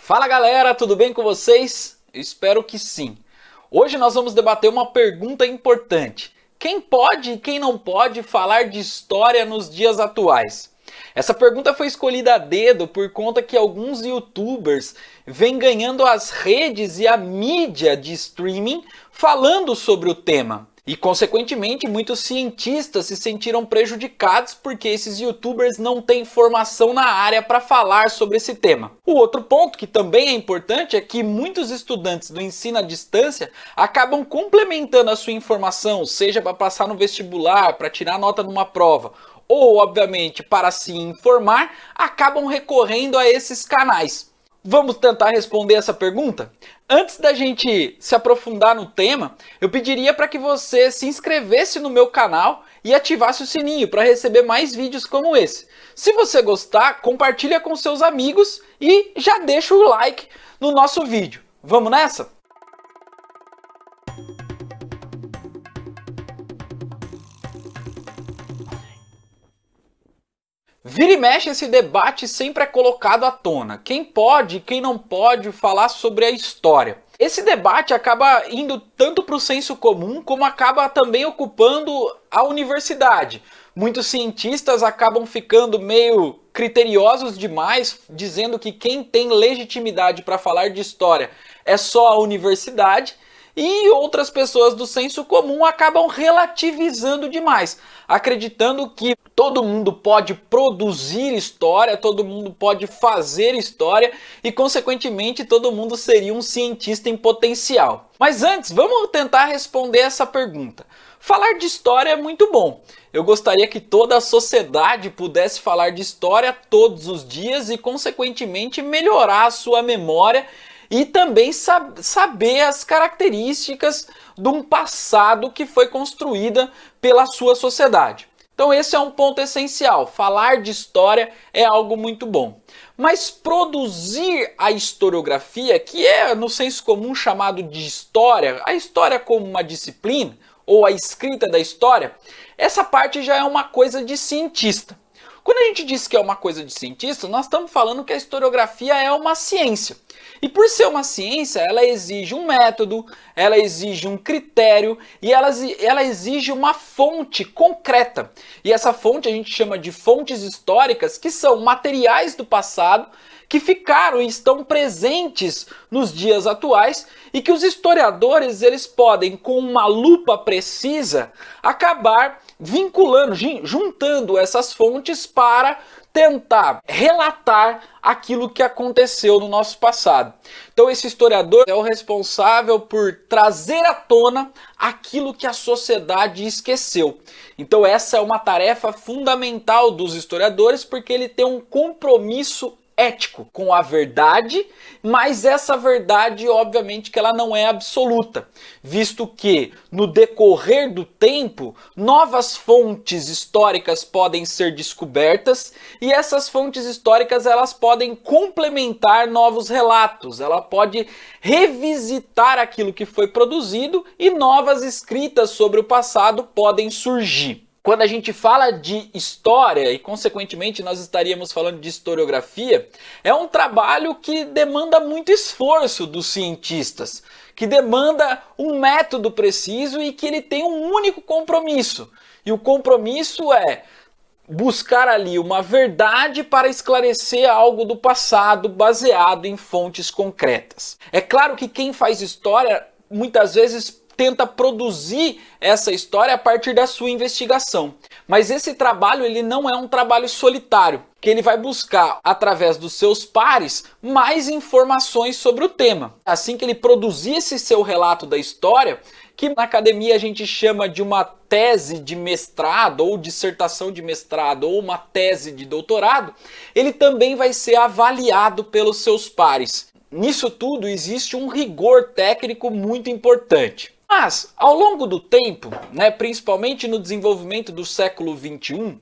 Fala galera, tudo bem com vocês? Eu espero que sim. Hoje nós vamos debater uma pergunta importante. Quem pode e quem não pode falar de história nos dias atuais? Essa pergunta foi escolhida a dedo por conta que alguns youtubers vêm ganhando as redes e a mídia de streaming falando sobre o tema. E, consequentemente, muitos cientistas se sentiram prejudicados porque esses youtubers não têm formação na área para falar sobre esse tema. O outro ponto que também é importante é que muitos estudantes do ensino à distância acabam complementando a sua informação, seja para passar no vestibular, para tirar nota numa prova, ou, obviamente, para se informar, acabam recorrendo a esses canais. Vamos tentar responder essa pergunta? Antes da gente se aprofundar no tema, eu pediria para que você se inscrevesse no meu canal e ativasse o sininho para receber mais vídeos como esse. Se você gostar, compartilha com seus amigos e já deixa o like no nosso vídeo. Vamos nessa? Vira e mexe, esse debate sempre é colocado à tona. Quem pode e quem não pode falar sobre a história? Esse debate acaba indo tanto para o senso comum, como acaba também ocupando a universidade. Muitos cientistas acabam ficando meio criteriosos demais, dizendo que quem tem legitimidade para falar de história é só a universidade. E outras pessoas do senso comum acabam relativizando demais, acreditando que todo mundo pode produzir história, todo mundo pode fazer história e, consequentemente, todo mundo seria um cientista em potencial. Mas antes, vamos tentar responder essa pergunta. Falar de história é muito bom. Eu gostaria que toda a sociedade pudesse falar de história todos os dias e, consequentemente, melhorar a sua memória e também saber as características de um passado que foi construída pela sua sociedade. Então esse é um ponto essencial. Falar de história é algo muito bom. Mas produzir a historiografia, que é no senso comum chamado de história, a história como uma disciplina, ou a escrita da história, essa parte já é uma coisa de cientista. Quando a gente diz que é uma coisa de cientista, nós estamos falando que a historiografia é uma ciência. E por ser uma ciência, ela exige um método, ela exige um critério e ela exige uma fonte concreta. E essa fonte a gente chama de fontes históricas, que são materiais do passado que ficaram e estão presentes nos dias atuais e que os historiadores eles podem, com uma lupa precisa, acabar vinculando, juntando essas fontes para tentar relatar aquilo que aconteceu no nosso passado. Então esse historiador é o responsável por trazer à tona aquilo que a sociedade esqueceu. Então essa é uma tarefa fundamental dos historiadores, porque ele tem um compromisso ético com a verdade, mas essa verdade, obviamente, que ela não é absoluta, visto que, no decorrer do tempo, novas fontes históricas podem ser descobertas e essas fontes históricas elas podem complementar novos relatos, ela pode revisitar aquilo que foi produzido e novas escritas sobre o passado podem surgir. Quando a gente fala de história, e consequentemente nós estaríamos falando de historiografia, é um trabalho que demanda muito esforço dos cientistas, que demanda um método preciso e que ele tem um único compromisso. E o compromisso é buscar ali uma verdade para esclarecer algo do passado baseado em fontes concretas. É claro que quem faz história muitas vezes tenta produzir essa história a partir da sua investigação. Mas esse trabalho ele não é um trabalho solitário, que ele vai buscar, através dos seus pares, mais informações sobre o tema. Assim que ele produzir esse seu relato da história, que na academia a gente chama de uma tese de mestrado, ou dissertação de mestrado, ou uma tese de doutorado, ele também vai ser avaliado pelos seus pares. Nisso tudo existe um rigor técnico muito importante. Mas, ao longo do tempo, principalmente no desenvolvimento do século XXI,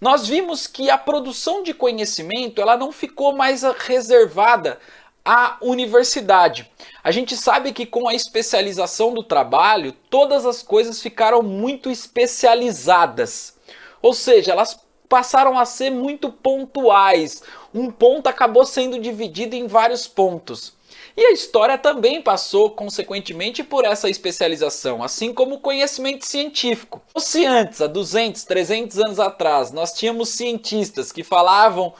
nós vimos que a produção de conhecimento ela não ficou mais reservada à universidade. A gente sabe que com a especialização do trabalho, todas as coisas ficaram muito especializadas. Ou seja, elas passaram a ser muito pontuais. um ponto acabou sendo dividido em vários pontos. E a história também passou, consequentemente, por essa especialização, assim como o conhecimento científico. Se antes, há 200, 300 anos atrás, nós tínhamos cientistas que falavam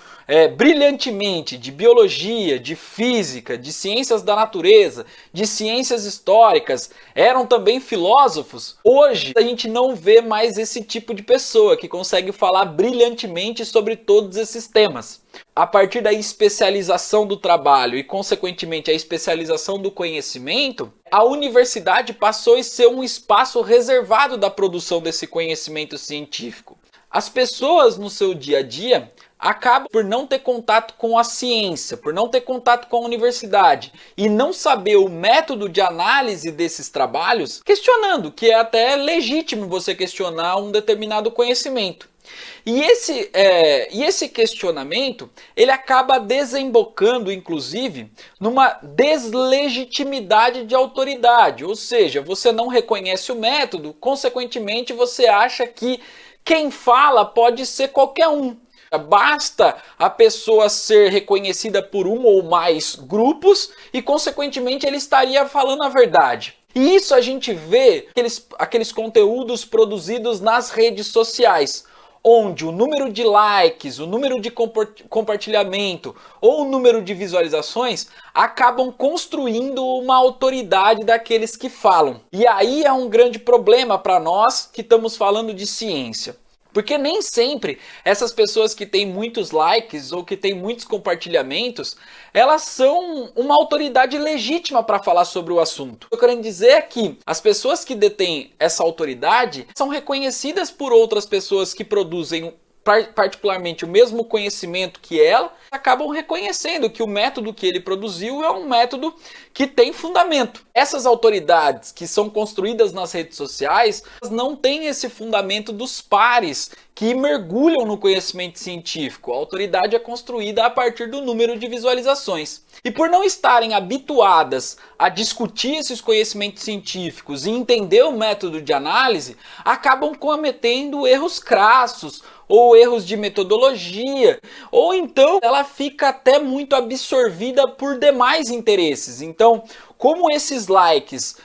brilhantemente de biologia, de física, de ciências da natureza, de ciências históricas, eram também filósofos, hoje a gente não vê mais esse tipo de pessoa que consegue falar brilhantemente sobre todos esses temas. A partir da especialização do trabalho e, consequentemente, a especialização do conhecimento, a universidade passou a ser um espaço reservado da produção desse conhecimento científico. As pessoas no seu dia a dia acabam por não ter contato com a ciência, por não ter contato com a universidade e não saber o método de análise desses trabalhos, questionando, que é até legítimo você questionar um determinado conhecimento. E esse questionamento, ele acaba desembocando, inclusive, numa deslegitimidade de autoridade. Ou seja, você não reconhece o método, consequentemente você acha que quem fala pode ser qualquer um. Basta a pessoa ser reconhecida por um ou mais grupos e, consequentemente, ele estaria falando a verdade. E isso a gente vê aqueles conteúdos produzidos nas redes sociais, onde o número de likes, o número de compartilhamento ou o número de visualizações acabam construindo uma autoridade daqueles que falam. E aí é um grande problema para nós que estamos falando de ciência. Porque nem sempre essas pessoas que têm muitos likes ou que têm muitos compartilhamentos, elas são uma autoridade legítima para falar sobre o assunto. O que eu quero dizer é que as pessoas que detêm essa autoridade são reconhecidas por outras pessoas que produzem particularmente o mesmo conhecimento que ela, acabam reconhecendo que o método que ele produziu é um método que tem fundamento. Essas autoridades que são construídas nas redes sociais não têm esse fundamento dos pares que mergulham no conhecimento científico. A autoridade é construída a partir do número de visualizações. E por não estarem habituadas a discutir esses conhecimentos científicos e entender o método de análise, acabam cometendo erros crassos, ou erros de metodologia, ou então ela fica até muito absorvida por demais interesses. Então, como esses likes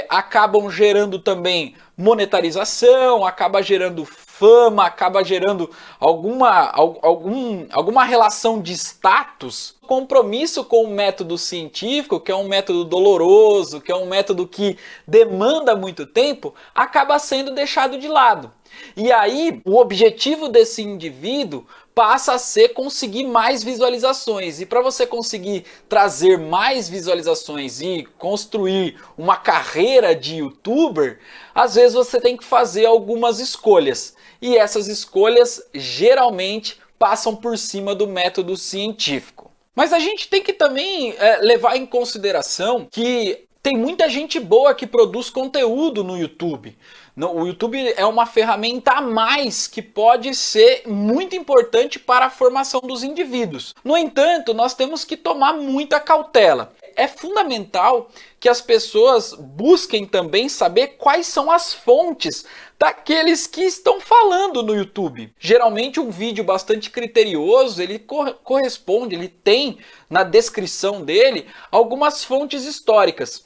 acabam gerando também monetarização, acaba gerando fama, acaba gerando alguma relação de status, compromisso com o método científico, que é um método doloroso, que é um método que demanda muito tempo, acaba sendo deixado de lado. E aí, o objetivo desse indivíduo passa a ser conseguir mais visualizações. E para você conseguir trazer mais visualizações e construir uma carreira de youtuber, às vezes você tem que fazer algumas escolhas. E essas escolhas geralmente passam por cima do método científico. Mas a gente tem que também levar em consideração que tem muita gente boa que produz conteúdo no YouTube. O YouTube é uma ferramenta a mais que pode ser muito importante para a formação dos indivíduos. No entanto, nós temos que tomar muita cautela. É fundamental que as pessoas busquem também saber quais são as fontes daqueles que estão falando no YouTube. Geralmente um vídeo bastante criterioso, ele corresponde, ele tem na descrição dele algumas fontes históricas.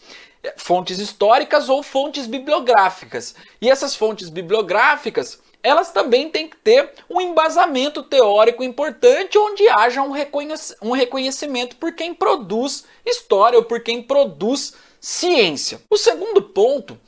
Fontes históricas ou fontes bibliográficas. E essas fontes bibliográficas, elas também têm que ter um embasamento teórico importante, onde haja um reconhecimento por quem produz história ou por quem produz ciência. O segundo ponto,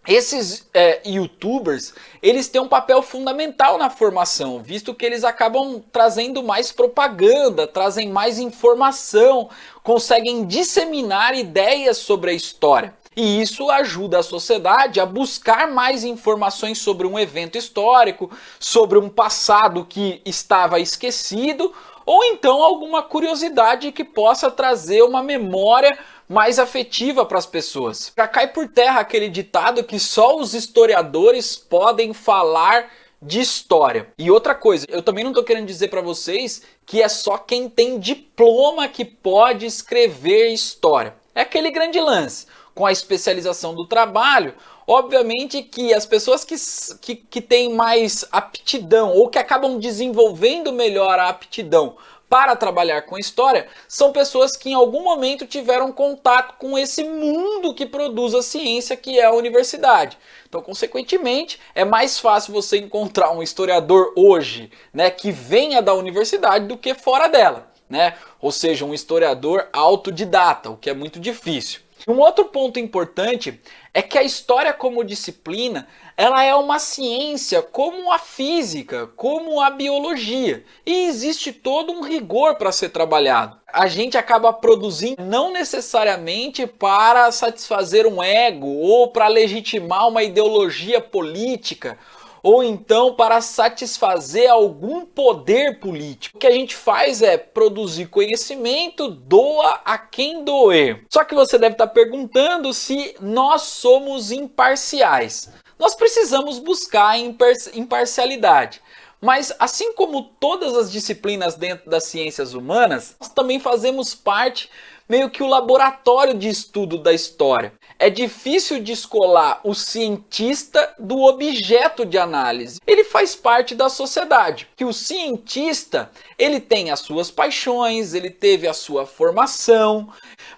esses youtubers, eles têm um papel fundamental na formação, visto que eles acabam trazendo mais propaganda, trazem mais informação, conseguem disseminar ideias sobre a história. E isso ajuda a sociedade a buscar mais informações sobre um evento histórico, sobre um passado que estava esquecido, ou então alguma curiosidade que possa trazer uma memória mais afetiva para as pessoas. Já cai por terra aquele ditado que só os historiadores podem falar de história. E outra coisa, eu também não estou querendo dizer para vocês que é só quem tem diploma que pode escrever história. É aquele grande lance. Com a especialização do trabalho, obviamente que as pessoas que têm mais aptidão ou que acabam desenvolvendo melhor a aptidão para trabalhar com história são pessoas que em algum momento tiveram contato com esse mundo que produz a ciência, que é a universidade. Então, consequentemente, é mais fácil você encontrar um historiador hoje, né, que venha da universidade do que fora dela, né? Ou seja, um historiador autodidata, o que é muito difícil. Um outro ponto importante é que a história como disciplina, ela é uma ciência como a física, como a biologia. E existe todo um rigor para ser trabalhado. A gente acaba produzindo não necessariamente para satisfazer um ego ou para legitimar uma ideologia política, ou então para satisfazer algum poder político. O que a gente faz é produzir conhecimento, doa a quem doer. Só que você deve estar perguntando se nós somos imparciais. Nós precisamos buscar a imparcialidade. Mas assim como todas as disciplinas dentro das ciências humanas, nós também fazemos parte meio que o laboratório de estudo da história. É difícil descolar o cientista do objeto de análise. Ele faz parte da sociedade. Que o cientista, ele tem as suas paixões, ele teve a sua formação,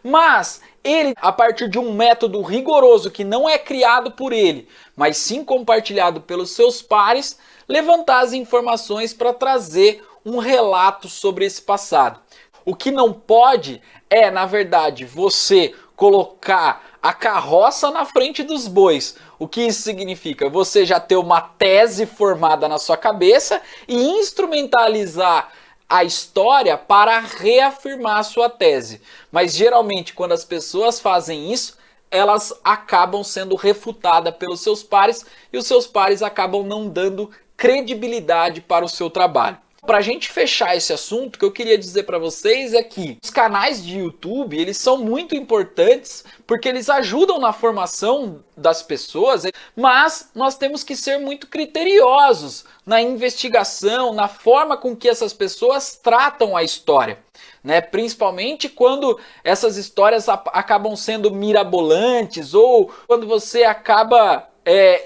mas ele, a partir de um método rigoroso que não é criado por ele, mas sim compartilhado pelos seus pares, levantar as informações para trazer um relato sobre esse passado. O que não pode é, na verdade, você colocar a carroça na frente dos bois. O que isso significa? Você já ter uma tese formada na sua cabeça e instrumentalizar a história para reafirmar a sua tese. Mas geralmente quando as pessoas fazem isso, elas acabam sendo refutadas pelos seus pares e os seus pares acabam não dando credibilidade para o seu trabalho. Para a gente fechar esse assunto, o que eu queria dizer para vocês é que os canais de YouTube, eles são muito importantes porque eles ajudam na formação das pessoas, mas nós temos que ser muito criteriosos na investigação, na forma com que essas pessoas tratam a história, né? Principalmente quando essas histórias acabam sendo mirabolantes ou quando você acaba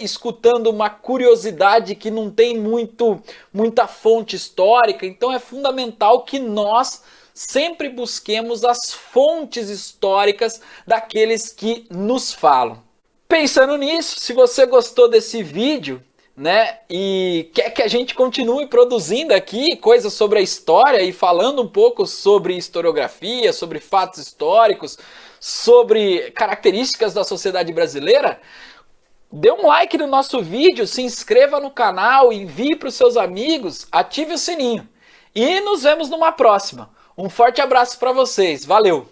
escutando uma curiosidade que não tem muita fonte histórica. Então é fundamental que nós sempre busquemos as fontes históricas daqueles que nos falam. Pensando nisso, se você gostou desse vídeo, né, e quer que a gente continue produzindo aqui coisas sobre a história e falando um pouco sobre historiografia, sobre fatos históricos, sobre características da sociedade brasileira, dê um like no nosso vídeo, se inscreva no canal, envie para os seus amigos, ative o sininho. E nos vemos numa próxima. Um forte abraço para vocês. Valeu!